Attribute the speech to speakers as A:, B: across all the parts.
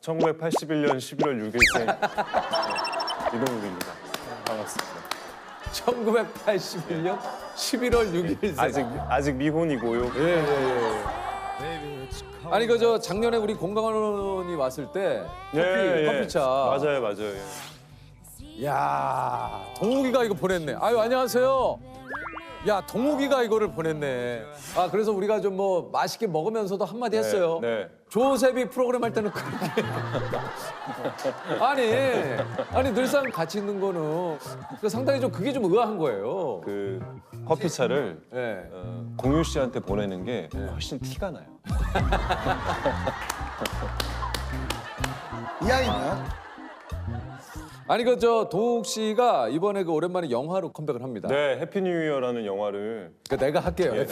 A: 1981년 11월 6일생 이동욱입니다. 반갑습니다.
B: 1981년 11월 6일.
A: 아직 미혼이고요.
B: 예. 아니 그저 작년에 우리 공강원이 왔을 때 커피차.
A: 맞아요. 예.
B: 야, 동욱이가 이거 보냈네. 아유, 안녕하세요. 야, 동욱이가 이거를 보냈네. 아, 그래서 우리가 좀 뭐 맛있게 먹으면서도 한마디 했어요.
A: 네.
B: 조셉이 프로그램 할 때는 그렇게. 아니, 늘상 같이 있는 거는 상당히 좀 그게 좀 의아한 거예요.
A: 그 커피차를
B: 예.
A: 공유 씨한테 보내는 게 훨씬 티가 나요.
C: 이 아이는
B: 아니, 그 저 동욱 씨가 이번에 그 오랜만에 영화로 컴백을 합니다.
A: 네, 해피 뉴 이어라는 영화를
B: 그러니까 내가 할게요.
A: 예,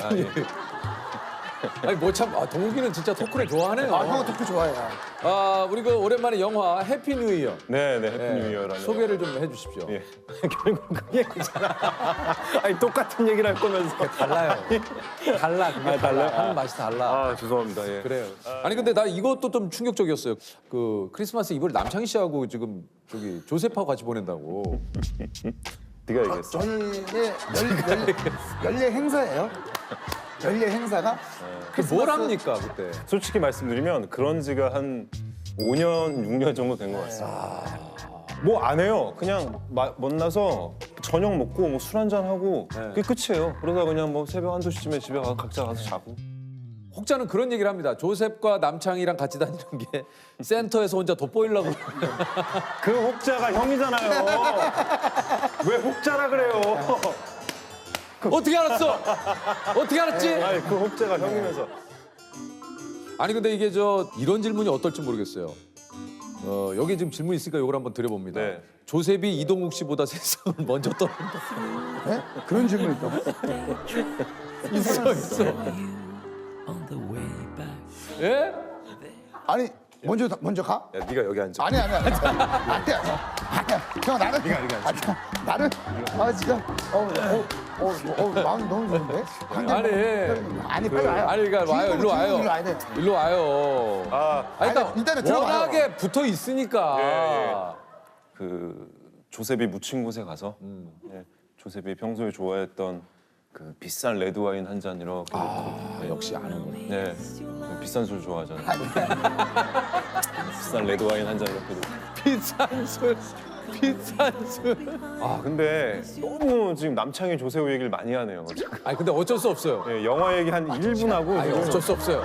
B: 아니 뭐 참, 동욱이는 진짜 토크를 좋아하네요.
C: 형 토크 좋아해요.
B: 우리 그 오랜만에 영화 해피 뉴 이어.
A: 네, 해피 뉴 이어라는
B: 소개를 좀 해주십시오.
A: 예. 결국 그 얘기잖아. 아니 똑같은 얘기를 할 거면서
B: 달라요. 달라. 그게
A: 달라요?
B: 하는 맛이 달라.
A: 아, 죄송합니다. 예.
B: 그래요. 아니 근데 나 이것도 좀 충격적이었어요. 그 크리스마스 이브를 남창희 씨하고 지금 저기 조셉하고 같이 보낸다고.
A: 네가 얘기했어.
C: 저희의 연례 행사예요. 연례 행사가
B: 그 뭘 합니까 그때?
A: 솔직히 말씀드리면 그런 지가 한 5년, 6년 정도 된 것 같습니다. 뭐 안 해요. 그냥 만나서 저녁 먹고 뭐 술 한잔 하고 그게 끝이에요. 그러다 그냥 뭐 새벽 1~2시쯤에 집에 가서 각자 가서 자고.
B: 혹자는 그런 얘기를 합니다. 조셉과 남창희랑 같이 다니는 게 센터에서 혼자 돋보이려고.
A: 그 혹자가 형이잖아요. 왜 혹자라 그래요?
B: 어떻게 알았어? 어떻게 알았지?
A: 아니 그 혹자가 형이면서.
B: 아니 근데 이게 저 이런 질문이 어떨지 모르겠어요. 여기 지금 질문 있으니까 이걸 한번 드려봅니다.
A: 네.
B: 조셉이 이동욱 씨보다 세상을 먼저 떠난다.
C: 네? 그런 질문이 있다고?
B: 있어. 예?
C: 아니 먼저 가?
A: 야 네가 여기 앉아.
C: 아니야. 형 나는 나는 진짜 마음이 너무 좋은데. 아니 빨리 와요.
B: 아니 그러니까 와요. 일로 와요.
C: 일로 와야 돼.
B: 일로 와요. 아니, 그러니까
C: 일단은 들어가요.
B: 워낙에 붙어 있으니까.
A: 예. 그 조셉이 묻힌 곳에 가서 예, 조셉이 평소에 좋아했던 그 비싼 레드 와인 한 잔 이렇게 놓고
B: 역시 아는구나.
A: 네 비싼 술 좋아하잖아요. 비싼 레드 와인 한 잔 이렇게 놓고.
B: 비싼 술.
A: 아 근데 너무 지금 남창희 조세호 얘기를 많이 하네요.
B: 아니 근데 어쩔 수 없어요.
A: 예, 영화 얘기 한 1분 하고
B: 아니 어쩔 수 없어요.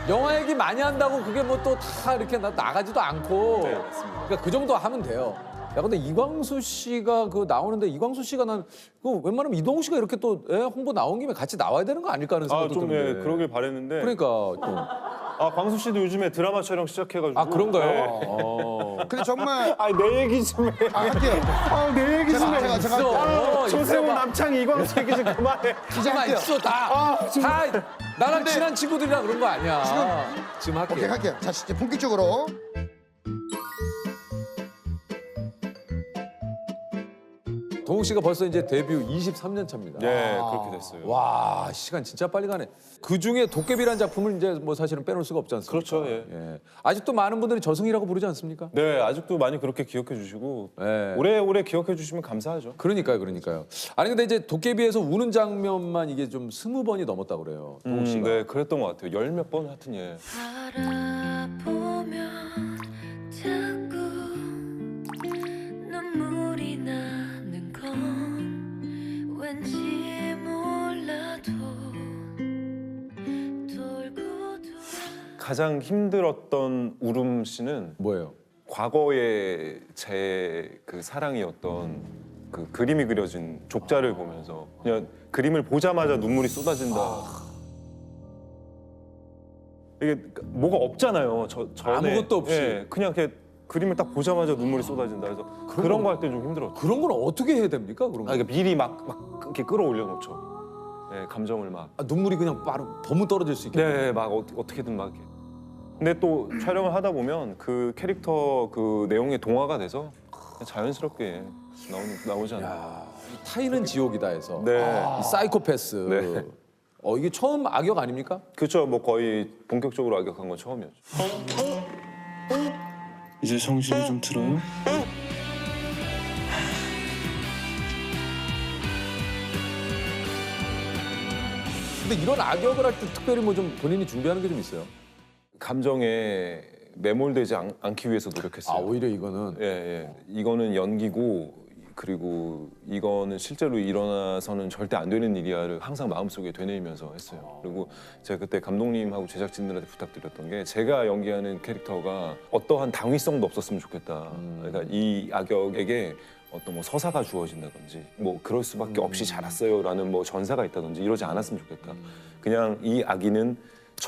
B: 영화 얘기 많이 한다고 그게 뭐 또 다 이렇게 나가지도 않고.
A: 네, 맞습니다.
B: 그러니까 그 정도 하면 돼요. 야 근데 이광수 씨가 그 나오는데 이광수 씨가 난 그 웬만하면 이동욱 씨가 이렇게 또 홍보 나온 김에 같이 나와야 되는 거 아닐까 하는 생각도
A: 아좀
B: 드는데.
A: 예, 그러길 바랬는데.
B: 그러니까 좀.
A: 아 광수 씨도 요즘에 드라마 촬영 시작해가지고.
B: 아 그런가요?
A: 네.
C: 근데 정말
A: 아니 내 얘기 좀 해.
C: 할게요.
A: 내 얘기 좀 해.
C: 제가
B: 있어.
A: 조세호 남창희 이광수 얘기 좀 그만해.
B: 기자가
C: 할게요.
B: 있어 다 나랑 친한 친구들이랑 그런 거 아니야. 지금 할게.
C: 오케이 할게요. 자 이제 본격적으로.
B: 동욱 씨가 벌써 이제 데뷔 23년 차입니다.
A: 네 그렇게 됐어요.
B: 와 시간 진짜 빨리 가네. 그 중에 도깨비란 작품을 이제 뭐 사실은 빼놓을 수가 없지 않습니까?
A: 그렇죠, 예.
B: 아직도 많은 분들이 저승이라고 부르지 않습니까?
A: 네 아직도 많이 그렇게 기억해 주시고
B: 네.
A: 오래오래 기억해 주시면 감사하죠.
B: 그러니까요. 아니 근데 이제 도깨비에서 우는 장면만 이게 좀 20번이 넘었다고 그래요. 동욱 씨가.
A: 네 그랬던 것 같아요. 10몇 번 하여튼 예.
D: 바라보면 자꾸 눈물이 나는 건 왠지 몰라도 돌고 돌아
A: 가장 힘들었던 울음 씨는
B: 뭐예요?
A: 과거의 제 그 사랑이었던 그 그림이 그려진 족자를 보면서 그냥 그림을 보자마자 눈물이 쏟아진다. 이게 뭐가 없잖아요. 전에
B: 아무것도 없이.
A: 예, 그냥 이렇게 그림을 딱 보자마자 눈물이 쏟아진다. 그래서 그런 거 할 때 좀 힘들었죠.
B: 그런 건 어떻게 해야 됩니까? 그런 거.
A: 아, 그러니까 미리 막 이렇게 끌어올려 놓죠. 네, 감정을 막.
B: 눈물이 그냥 바로 버무 떨어질 수 있게.
A: 네, 막 어떻게든 막 이렇게. 근데 또 촬영을 하다 보면 그 캐릭터 그 내용에 동화가 돼서 그냥 자연스럽게 나오지 않아요.
B: 야, 타인은 지옥이다 해서.
A: 네.
B: 이 사이코패스.
A: 네.
B: 이게 처음 악역 아닙니까?
A: 그렇죠. 뭐 거의 본격적으로 악역한 건 처음이었죠. 이제 정신이 좀 들어요?
B: 근데 이런 악역을 할 때 특별히 뭐 좀 본인이 준비하는 게 좀 있어요?
A: 감정에 매몰되지 않기 위해서 노력했어요.
B: 아 오히려 이거는
A: 예, 예. 이거는 연기고 그리고 이거는 실제로 일어나서는 절대 안 되는 일이야를 항상 마음속에 되뇌이면서 했어요. 그리고 제가 그때 감독님하고 제작진들한테 부탁드렸던 게 제가 연기하는 캐릭터가 어떠한 당위성도 없었으면 좋겠다. 그러니까 이 악역에게 어떤 뭐 서사가 주어진다든지 뭐 그럴 수밖에 없이 자랐어요라는 뭐 전사가 있다든지 이러지 않았으면 좋겠다. 그냥 이 악인은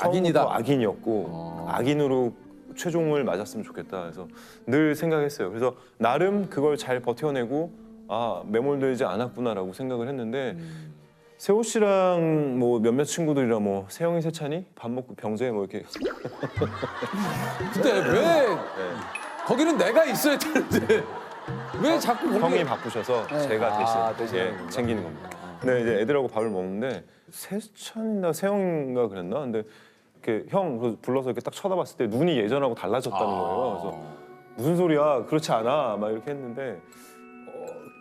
B: 악인이다.
A: 처음부터 악인이었고 악인으로 최종을 맞았으면 좋겠다. 그래서 늘 생각했어요. 그래서 나름 그걸 잘 버텨내고 아 매몰되지 않았구나라고 생각을 했는데 세호 씨랑 뭐 몇몇 친구들이랑 뭐 세영이 세찬이 밥 먹고 병자에 뭐 이렇게
B: 근데 왜 거기는 내가 있어야 되는데 왜 자꾸 거기
A: 형이 바쁘셔서 제가 대신
B: 대신하는
A: 챙기는 겁니다. 근데 이제 애들하고 밥을 먹는데 세찬이나 세영인가 그랬나? 근데 이렇게 형 불러서 이렇게 딱 쳐다봤을 때 눈이 예전하고 달라졌다는 거예요. 그래서 무슨 소리야? 그렇지 않아. 막 이렇게 했는데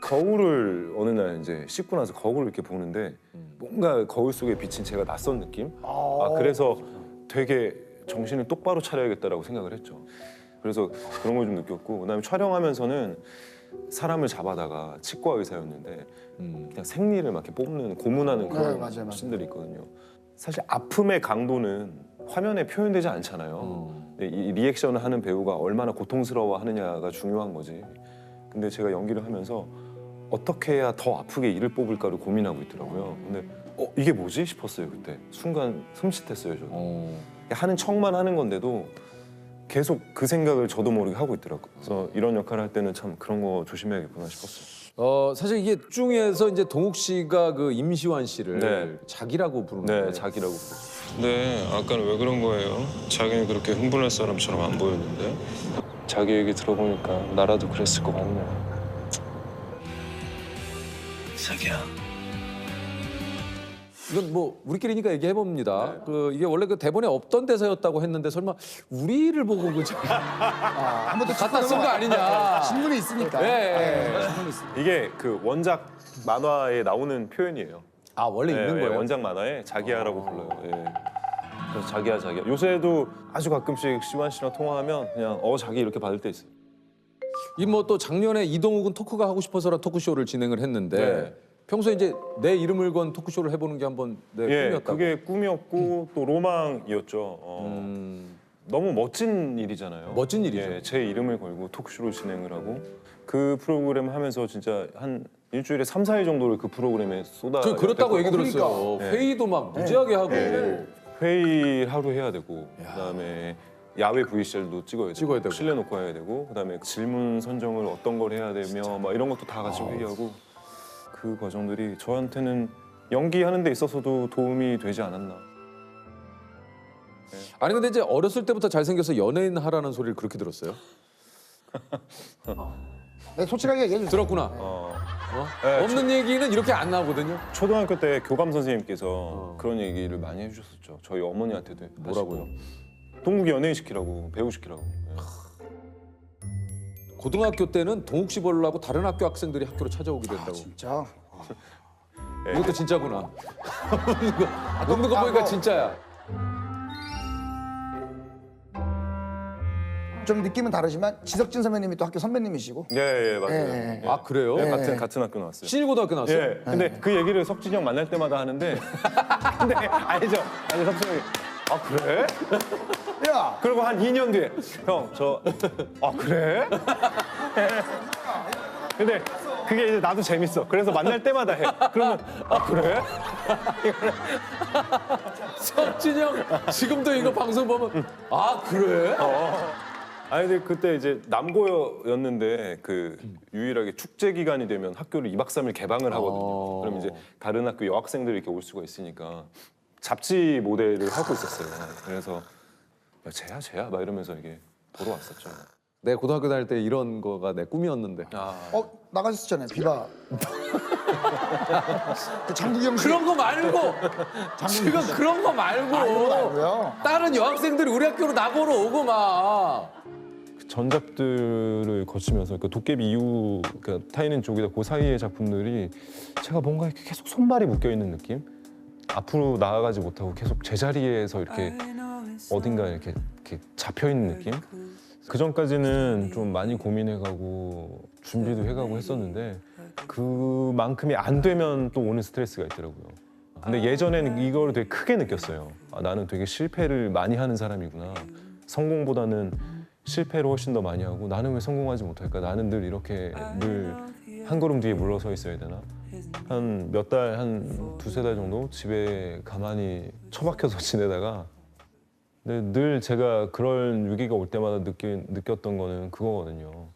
A: 거울을 어느 날 이제 씻고 나서 거울을 이렇게 보는데 뭔가 거울 속에 비친 제가 낯선 느낌? 그래서 되게 정신을 똑바로 차려야겠다라고 생각을 했죠. 그래서 그런 걸 좀 느꼈고 그다음에 촬영하면서는 사람을 잡아다가 치과 의사였는데 그냥 생리를 막 이렇게 뽑는 고문하는 그런
C: 맞아요.
A: 씬들이 있거든요. 사실 아픔의 강도는 화면에 표현되지 않잖아요. 이 리액션을 하는 배우가 얼마나 고통스러워하느냐가 중요한 거지. 근데 제가 연기를 하면서 어떻게 해야 더 아프게 이를 뽑을까를 고민하고 있더라고요. 근데 이게 뭐지 싶었어요 그때. 순간 흠칫했어요 저도. 하는 척만 하는 건데도 계속 그 생각을 저도 모르게 하고 있더라고요. 그래서 이런 역할을 할 때는 참 그런 거 조심해야겠구나 싶었어요.
B: 사실 이게 중에서 이제 동욱 씨가 그 임시완 씨를
A: 네.
B: 자기라고 부르는데
A: 네, 자기라고 부르죠. 네, 아까는 왜 그런 거예요? 자기는 그렇게 흥분할 사람처럼 안 보였는데. 자기 얘기 들어보니까 나라도 그랬을 것 같네. 자기야.
B: 이건 뭐 우리끼리니까 얘기해 봅니다. 그 이게 원래 그 대본에 없던 대사였다고 했는데 설마 우리를 보고 그
C: 한번 더
B: 갖다 쓴 거 아니냐?
C: 신문이 있으니까.
B: 네.
C: 신문이 있으니까.
A: 이게 그 원작 만화에 나오는 표현이에요.
B: 아 원래 있는 거예요?
A: 원작 만화에 자기야라고 불러요. 예. 그래서 자기야 자기야. 요새도 아주 가끔씩 시완 씨랑 통화하면 그냥 자기 이렇게 받을 때 있어요.
B: 이 뭐 또 작년에 이동욱은 토크가 하고 싶어서라 토크쇼를 진행을 했는데
A: 네.
B: 평소에 이제 내 이름을 건 토크쇼를 해보는 게 한번 내
A: 예,
B: 꿈이었다고.
A: 그게 꿈이었고 또 로망이었죠. 너무 멋진 일이잖아요.
B: 멋진 일이죠.
A: 예, 제 이름을 걸고 토크쇼를 진행을 하고 그 프로그램 하면서 진짜 한 일주일에 3, 4일 정도를 그 프로그램에 쏟아.
B: 그렇다고 얘기 들었어요.
A: 그러니까.
B: 회의도 막 무지하게 하고.
A: 회의 하루 해야 되고 그다음에 야외 VCR도 찍어야
B: 찍어야 되고.
A: 실내 녹화해야 되고 그다음에 질문 선정을 어떤 걸 해야 되며 막 이런 것도 다 같이 회의하고 그 과정들이 저한테는 연기하는 데 있어서도 도움이 되지 않았나.
B: 아니 근데 이제 어렸을 때부터 잘생겨서 연예인 하라는 소리를 그렇게 들었어요?
C: 네, 솔직하게 얘기해 주세요.
B: 들었구나.
A: 네,
B: 없는 얘기는 이렇게 안 나오거든요.
A: 초등학교 때 교감 선생님께서 그런 얘기를 많이 해주셨었죠. 저희 어머니한테도.
B: 뭐라고요?
A: 동욱이 연예인 시키라고, 배우 시키라고. 예.
B: 고등학교 때는 동욱 씨 보려고 다른 학교 학생들이 학교로 찾아오기도 했다고.
C: 진짜.
B: 이것도 진짜구나. 먹는 거 보니까 진짜야.
C: 좀 느낌은 다르지만 지석진 선배님이 또 학교 선배님이시고.
A: 예, 맞아요.
C: 예.
B: 아 그래요?
C: 네.
A: 같은 학교 나왔어요.
B: 신일고등학교 나왔어요?
A: 예, 근데 그 얘기를 석진이 형 만날 때마다 하는데, 근데 아니 석진이 형이 아 그래?
C: 야,
A: 그리고 한 2년 뒤에 형 아 그래? 근데 그게 이제 나도 재밌어. 그래서 만날 때마다 해. 그러면 아 그래?
B: 석진이 형 지금도 이거 방송 보면 아 그래?
A: 아니 근데 그때 이제 남고였는데 그 유일하게 축제 기간이 되면 학교를 2박 3일 개방을 하거든요. 그럼 이제 다른 학교 여학생들이 이렇게 올 수가 있으니까 잡지 모델을 하고 있었어요. 그래서 야, 쟤야 막 이러면서 이게 보러 왔었죠.
B: 내 고등학교 다닐 때 이런 거가 내 꿈이었는데.
C: 나가셨잖아요. 비바. 그 장국이 형.
B: 그런 거 말고 지금 그런 거 말고
C: 말고요.
B: 다른 여학생들이 우리 학교로 나보러 오고 막
A: 전작들을 거치면서 그 도깨비 이후 그 타이는 쪽이다 그 사이의 작품들이 제가 뭔가 이렇게 계속 손발이 묶여 있는 느낌? 앞으로 나아가지 못하고 계속 제자리에서 이렇게 어딘가 이렇게 잡혀 있는 느낌? 그 전까지는 좀 많이 고민해가고 준비도 해가고 했었는데 그만큼이 안 되면 또 오는 스트레스가 있더라고요. 근데 예전에는 이걸 되게 크게 느꼈어요. 아, 나는 되게 실패를 많이 하는 사람이구나. 성공보다는 실패를 훨씬 더 많이 하고 나는 왜 성공하지 못할까? 나는 늘 이렇게 늘 한 걸음 뒤에 물러서 있어야 되나? 한 몇 달, 한 두세 달 정도 집에 가만히 처박혀서 지내다가 근데 늘 제가 그런 위기가 올 때마다 느꼈던 거는 그거거든요.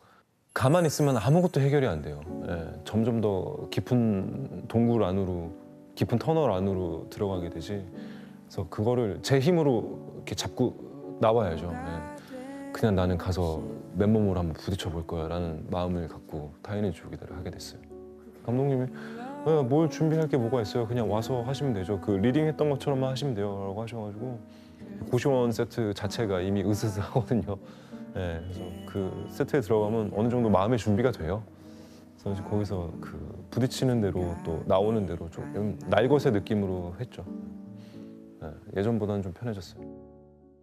A: 가만히 있으면 아무것도 해결이 안 돼요. 예, 점점 더 깊은 동굴 안으로, 깊은 터널 안으로 들어가게 되지. 그래서 그거를 제 힘으로 이렇게 잡고 나와야죠. 예. 그냥 나는 가서 맨몸으로 한번 부딪혀 볼 거야라는 마음을 갖고 타인의 주기대를 하게 됐어요. 감독님이 뭘 준비할 게 뭐가 있어요? 그냥 와서 하시면 되죠. 그 리딩했던 것처럼만 하시면 돼요라고 하셔가지고 고시원 세트 자체가 이미 으스스하거든요. 네, 그래서 그 세트에 들어가면 어느 정도 마음의 준비가 돼요. 그래서 거기서 그 부딪히는 대로 또 나오는 대로 좀 날것의 느낌으로 했죠. 네, 예전보다는 좀 편해졌어요.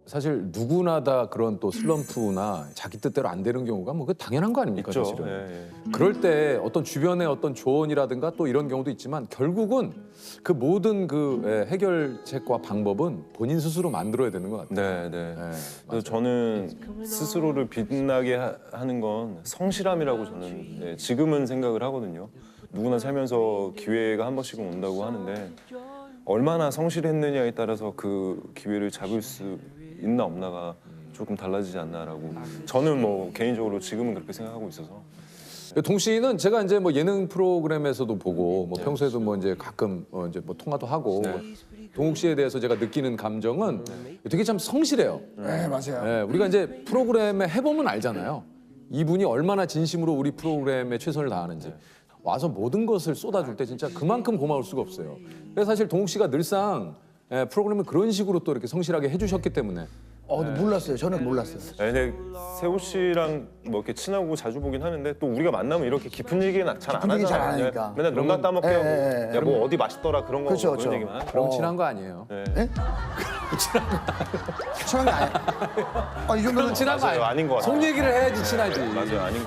B: 사실 누구나 다 그런 또 슬럼프나 자기 뜻대로 안 되는 경우가 뭐 그 당연한 거 아닙니까?
A: 있죠.
B: 사실은.
A: 예, 예.
B: 그럴 때 어떤 주변의 어떤 조언이라든가 또 이런 경우도 있지만 결국은 그 모든 그 해결책과 방법은 본인 스스로 만들어야 되는 것 같아요.
A: 네, 네.
B: 맞아요.
A: 그래서 저는 스스로를 빛나게 하는 건 성실함이라고 저는 지금은 생각을 하거든요. 누구나 살면서 기회가 한 번씩은 온다고 하는데 얼마나 성실했느냐에 따라서 그 기회를 잡을 수 있나 없나가 조금 달라지지 않나라고 저는 뭐 개인적으로 지금은 그렇게 생각하고 있어서.
B: 동 씨는 제가 이제 뭐 예능 프로그램에서도 보고 뭐 평소에도 뭐 이제 가끔 이제 뭐 통화도 하고
A: 네.
B: 동욱 씨에 대해서 제가 느끼는 감정은 되게 참 성실해요.
C: 네, 맞아요.
B: 예, 우리가 이제 프로그램에 해보면 알잖아요. 이분이 얼마나 진심으로 우리 프로그램에 최선을 다하는지. 와서 모든 것을 쏟아줄 때 진짜 그만큼 고마울 수가 없어요. 그래서 사실 동욱 씨가 늘상 프로그램을 그런 식으로 또 이렇게 성실하게 해주셨기 때문에
C: 근데 몰랐어요. 저는 몰랐어요.
A: 근데 세호 씨랑 뭐 이렇게 친하고 자주 보긴 하는데 또 우리가 만나면 이렇게 깊은 얘기는 잘 안
C: 깊은 얘기 잘
A: 하잖아요.
C: 안 하니까.
A: 맨날 농담 따먹게 하고
C: 예.
A: 야 뭐 어디 맛있더라 그런 거
C: 그렇죠,
A: 그런
C: 그렇죠.
A: 얘기만 하죠.
B: 그럼 친한 거 아니에요.
A: 네.
C: 예? 친한 게 아니에요. 이 정도면
B: 그럼 친한 거
A: 맞아요.
B: 아니에요.
A: 아닌 것 같아요.
B: 속 얘기를 해야지 친하지.
A: 맞아요. 아닌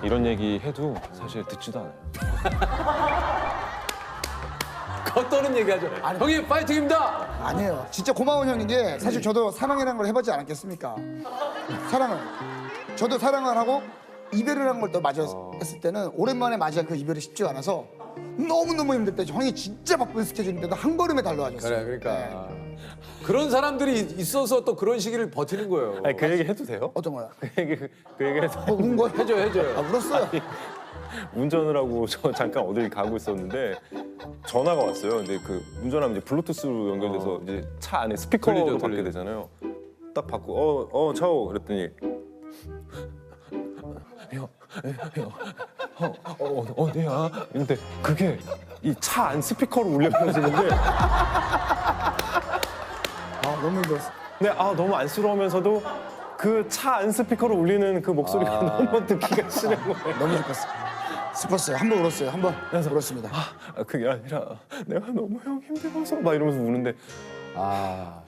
A: 이런 얘기 해도 사실 듣지도 않아요.
B: 겉도는 얘기하죠. 형님 파이팅입니다.
C: 아니에요. 진짜 고마운 형인 게 사실 저도 사랑이라는 걸 해보지 않았겠습니까? 사랑을. 저도 사랑을 하고 이별을 한 걸 또 맞이했을 때는 오랜만에 맞이한 그 이별이 쉽지가 않아서 너무너무 힘들 때 형이 진짜 바쁜 스케줄인데도 한 걸음에 달려와줬어요.
B: 그래 그러니까 그런 사람들이 있어서 또 그런 시기를 버티는 거예요.
A: 아니 그 얘기 해도 돼요?
C: 어떤 거야?
A: 그 얘기 해도
C: 운 거?
B: 해줘요.
C: 울었어요.
A: 운전을 하고 저 잠깐 어딜 가고 있었는데 전화가 왔어요. 근데 그 운전하면 이제 블루투스로 연결돼서 이제 차 안에 스피커로
B: 들리죠,
A: 받게
B: 들리죠.
A: 되잖아요. 딱 받고 차오 그랬더니 어디야? 근데 그게 이 차 안 스피커로 울려 퍼지는데
C: 너무 힘들었어.
A: 근데 너무 안쓰러우면서도 그 차 안 스피커로 울리는 그 목소리가 너무 듣기가 싫은 거예요.
C: 너무 슬펐어요. 한 번 울었어요. 한 번 울었습니다.
A: 그게 아니라 내가 너무 형 힘들어서 막 이러면서 우는데 야,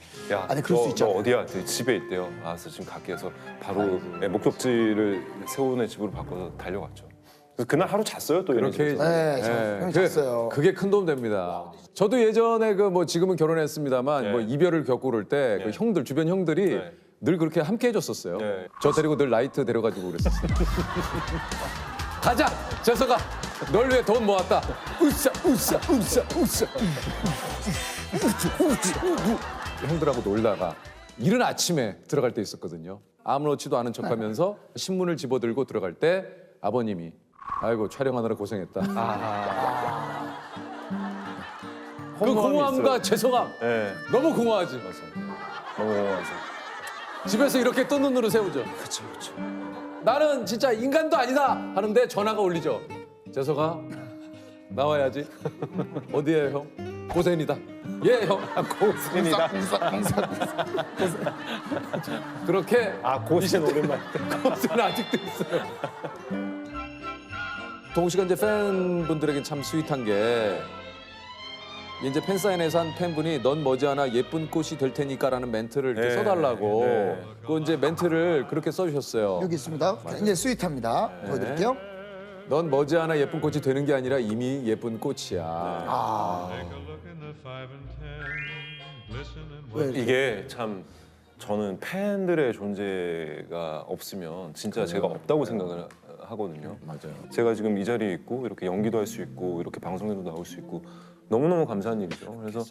C: 아니, 그럴 수
A: 너
C: 있잖아요.
A: 어디야? 그랬더니 집에 있대요. 그래서 지금 갈게 해서 바로 목적지를 세훈의 집으로 바꿔서 달려갔죠. 그래서 그날 하루 잤어요 또 이런
B: 그렇게
A: 집에서.
C: 네, 형이 잤어요.
B: 그게 큰 도움 됩니다. 저도 예전에 그 뭐 지금은 결혼했습니다만
A: 네.
B: 뭐 이별을 겪고 그럴 때 그 형들 주변 형들이
A: 네.
B: 늘 그렇게 함께 해줬었어요.
A: 네.
B: 저 데리고 늘 라이트 데려가지고 그랬었어요. 가자 재석아 널 위해 돈 모았다. 우싸. 형들하고 놀다가 이른 아침에 들어갈 때 있었거든요. 아무렇지도 않은 척하면서 신문을 집어들고 들어갈 때 아버님이 아이고 촬영하느라 고생했다. 그 공허함과 죄송함
A: 네,
B: 너무 공허하지.
A: 너무 고마워서.
B: 집에서 이렇게 뜬 눈으로 세우죠.
A: 그렇죠.
B: 나는 진짜 인간도 아니다 하는데 전화가 울리죠. 재석아 나와야지. 어디에 형? 고생이다. 예, 형. 고수입니다. 그렇게
A: 고신 오랜만에.
B: 고수는 아직도 있어요. 동욱 씨가 이제 팬분들에게 참 스윗한 게 이제 팬사인회에서 한 팬분이 넌 머지않아 예쁜 꽃이 될 테니까라는 멘트를 이렇게
A: 네,
B: 써달라고
A: 네.
B: 그 이제 멘트를 그렇게 써주셨어요.
C: 여기 있습니다. 굉장히 스윗합니다. 보여드릴게요.
B: 넌 머지않아 예쁜 꽃이 되는 게 아니라 이미 예쁜 꽃이야.
C: 아, 왜 이렇게?
A: 이게 참 저는 팬들의 존재가 없으면 진짜 제가 없다고 생각을 하거든요.
B: 맞아요.
A: 제가 지금 이 자리에 있고 이렇게 연기도 할 수 있고 이렇게 방송에도 나올 수 있고 너무너무 감사한 일이죠. 그래서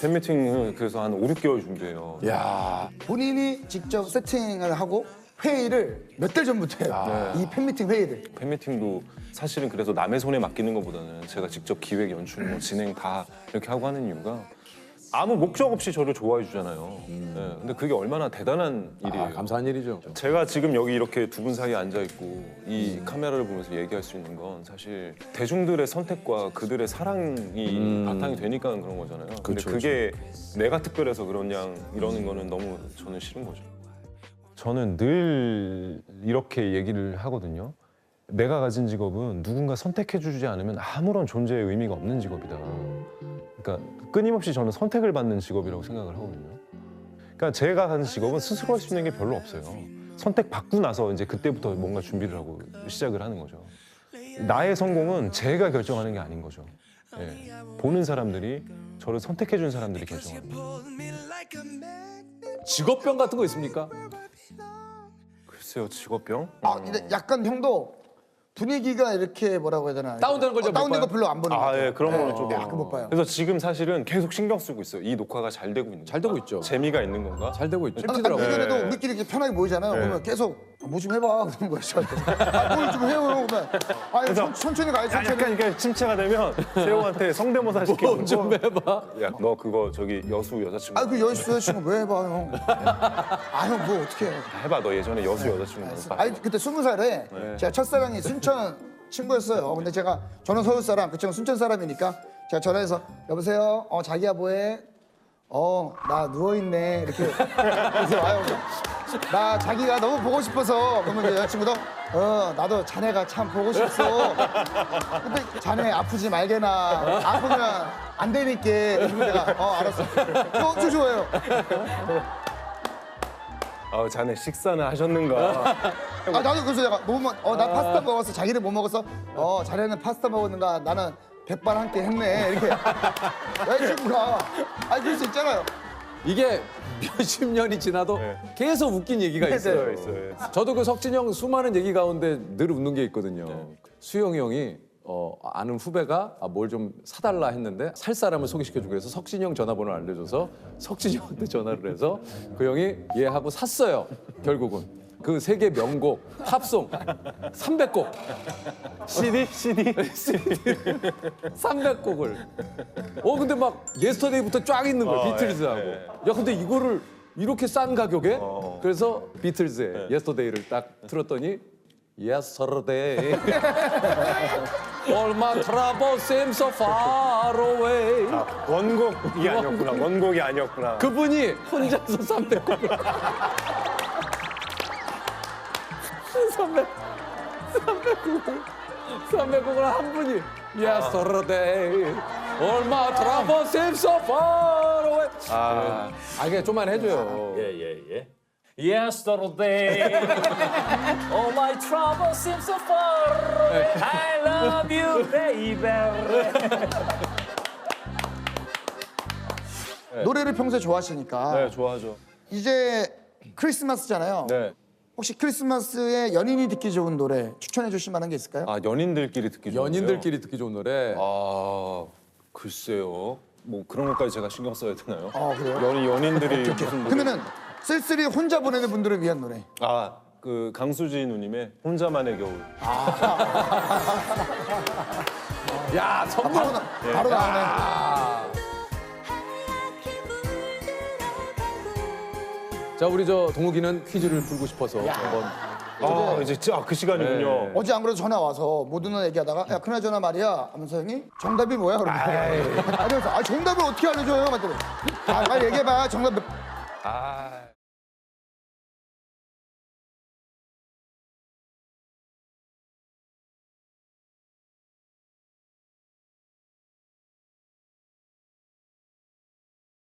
A: 팬미팅을 그래서 한 5, 6개월 준비해요.
B: 야,
C: 본인이 직접 세팅을 하고 회의를 몇 달 전부터 해요. 이 팬미팅 회의를.
A: 팬미팅도 사실은 그래서 남의 손에 맡기는 것보다는 제가 직접 기획, 연출, 뭐 진행 다 이렇게 하고 하는 이유가 아무 목적 없이 저를 좋아해 주잖아요. 네, 근데 그게 얼마나 대단한 일이에요.
B: 감사한 일이죠.
A: 제가 지금 여기 이렇게 두 분 사이에 앉아 있고 이 카메라를 보면서 얘기할 수 있는 건 사실 대중들의 선택과 그들의 사랑이 바탕이 되니까 그런 거잖아요. 근데
B: 그쵸,
A: 그게 내가 특별해서 그러냐 이러는 거는 너무 저는 싫은 거죠. 저는 늘 이렇게 얘기를 하거든요. 내가 가진 직업은 누군가 선택해주지 않으면 아무런 존재의 의미가 없는 직업이다. 그러니까 끊임없이 저는 선택을 받는 직업이라고 생각을 하거든요. 그러니까 제가 하는 직업은 스스로 할 수 있는 게 별로 없어요. 선택 받고 나서 이제 그때부터 뭔가 준비를 하고 시작을 하는 거죠. 나의 성공은 제가 결정하는 게 아닌 거죠. 예. 보는 사람들이 저를 선택해준 사람들이 결정하는 거예요.
B: 직업병 같은 거 있습니까?
A: 글쎄요, 직업병?
C: 근데 약간 형도 분위기가 이렇게 뭐라고 해야 되나?
B: 다운되는 걸좀
C: 다운된
B: 못
C: 거 별로 안 보는 것 같아요.
A: 예, 그런 거는 좀.
C: 가끔 못 봐요.
A: 그래서 지금 사실은 계속 신경 쓰고 있어요. 이 녹화가 잘 되고 있는
B: 잘 되고 있죠.
A: 재미가 있는 건가?
B: 잘 되고 있죠.
C: 아니,
B: 찝히더라고요.
C: 예전에도
A: 네.
C: 우리끼리 이렇게 편하게 모이잖아요.
A: 네.
C: 그러면 계속 뭐 좀 해봐 그러는 거예요. 저한테. 뭘 좀 해요 그러면. 아니 천천히 가요 천천히.
A: 약간 이렇게 침체가 되면 세호한테 성대모사 시키고
B: 좀 해봐.
A: 야, 너 그거 저기 여수 여자친구
C: 아그 여자친구 왜 해봐 형. 형 뭐 어떻게 해.
A: 해봐. 너 예전에 여수 여자친구 많았다.
C: 아니 그때 20살에 제가 첫사랑이 순천 친구였어요. 근데 저는 서울 사람, 그 친구는 순천 사람이니까 제가 전화해서 여보세요. 자기야 뭐해? 나 누워 있네. 이렇게 그래서 와요. 나 자기가 너무 보고 싶어서 그러면 이제 여자친구도 나도 자네가 참 보고 싶어. 근데 자네 아프지 말게나. 아프면 안 되니까. 그래서 내가 알았어. 이거 엄청 좋아해요.
A: 자네 식사는 하셨는가?
C: 나도 그래서 내가 나 파스타 먹었어. 자기는 못 먹었어. 자네는 파스타 먹었는가. 나는 백반 한 끼 했네. 이렇게. 여자친구가 그럴 수 있잖아요.
B: 이게 몇십 년이 지나도
A: 네.
B: 계속 웃긴 얘기가 있어요.
A: 있어요.
B: 저도 그 석진이 형 수많은 얘기 가운데 늘 웃는 게 있거든요. 수영이 형이 아는 후배가 뭘 좀 사달라 했는데 살 사람을 소개시켜주고 그래서 석진이 형 전화번호를 알려줘서 석진이 형한테 전화를 해서 그 형이 얘하고 샀어요. 결국은 그 세계 명곡 팝송 300곡
A: CD?
B: 300곡을 근데 막 예스터데이부터 쫙 있는 거야 비틀즈하고
A: 예.
B: 야 근데 이거를 이렇게 싼 가격에 그래서 비틀즈의 예스터데이를 딱 틀었더니 Yesterday, all my troubles seem so far away.
A: 원곡이 아니었구나. 원곡이 아니었구나.
B: 그분이 혼자서 300곡을 300곡을 한 분이 Yesterday, all my troubles seem so far away. 그냥 좀만 해줘요.
E: 예. Yesterday, all my troubles seem so far away. I love you, baby.
C: 노래를 평소에 좋아하시니까
A: 네, 좋아하죠.
C: 이제 크리스마스잖아요.
A: 네.
C: 혹시 크리스마스에 연인이 듣기 좋은 노래 추천해 주실 만한 게 있을까요?
A: 연인들끼리 듣기 좋은
B: 연인들끼리 듣기 좋은 노래.
A: 글쎄요. 뭐 그런 것까지 제가 신경 써야 되나요?
C: 그래요?
A: 연인들이 무슨 노래?
C: 그러면은 쓸쓸히 혼자 보내는 분들을 위한 노래.
A: 그 강수지 누님의 혼자만의 겨울.
B: 야, 선물.
C: 바로 나오네.
B: 자, 우리 동욱이는 퀴즈를 풀고 싶어서 한번
A: 이제 그 시간이군요.
C: 어제 안 그래도 전화 와서 못 듣는 얘기하다가 야 그나저나 말이야 하면서 형이 정답이 뭐야? 그러면서 정답을 어떻게 알려줘요? 맞더니 빨리 얘기해봐 정답